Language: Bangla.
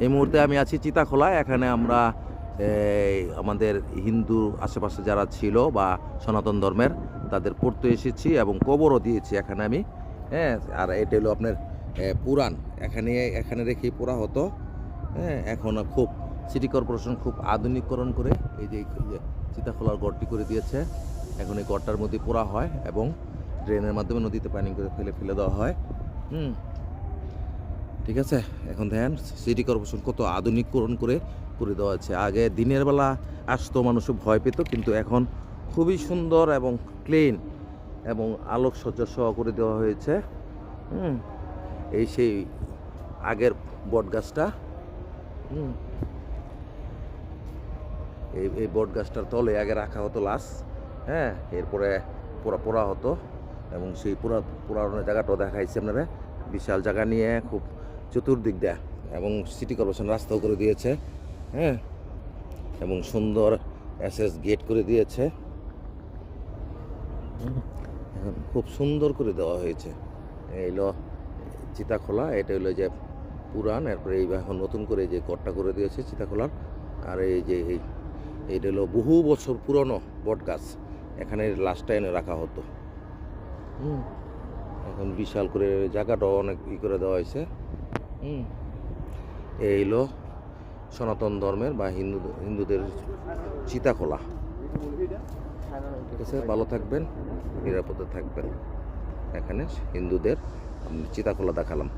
এই মুহূর্তে আমি আছি চিতাখোলায়। এখানে আমরা আমাদের হিন্দু আশেপাশে যারা ছিল বা সনাতন ধর্মের তাদের পড়তে এসেছি এবং কবরও দিয়েছি এখানে আমি। হ্যাঁ, আর এটা হলো আপনার পুরাণ, এখানে এখানে রেখেই পড়া হতো। হ্যাঁ, এখন খুব সিটি কর্পোরেশন খুব আধুনিকরণ করে এই যে চিতাখোলার গড়টি করে দিয়েছে। এখন এই গড়টার মধ্যে পোড়া হয় এবং ড্রেনের মাধ্যমে নদীতে পানি করে ফেলে ফেলে দেওয়া হয়। ঠিক আছে, এখন দেখেন সিটি কর্পোরেশন কত আধুনিকরণ করে করে দেওয়া আছে। আগে দিনের বেলা আসতো, মানুষ ভয় পেত, কিন্তু এখন খুবই সুন্দর এবং ক্লিন এবং আলোকসজ্জা সহ করে দেওয়া হয়েছে। এই সেই আগের বট গাছটা। এই বট গাছটার তলে আগে রাখা হতো লাশ। হ্যাঁ, এরপরে পোড়া হতো এবং সেই পুরানো জায়গাটাও দেখাইছে আপনারা। বিশাল জায়গা নিয়ে খুব চতুর্দিক দেয় এবং সিটি কর্পোরেশন রাস্তাও করে দিয়েছে। হ্যাঁ, এবং সুন্দর এসএস গেট করে দিয়েছে। এখন খুব সুন্দর করে দেওয়া হয়েছে। এইলো চিতাখোলা, এটা হলো যে পুরাণ। এরপরে এই এখন নতুন করে যে গড়টা করে দিয়েছে চিতাখোলার। আর এই যে এইটা হলো বহু বছর পুরনো বট গাছ, এখানে লাশটা এনে রাখা হতো। এখন বিশাল করে জায়গাটাও অনেক করে দেওয়া হয়েছে। এই হলো সনাতন ধর্মের বা হিন্দুদের চিতাখোলা। ঠিক আছে, ভালো থাকবেন, নিরাপদে থাকবেন। এখানে হিন্দুদের চিতাখোলা দেখালাম।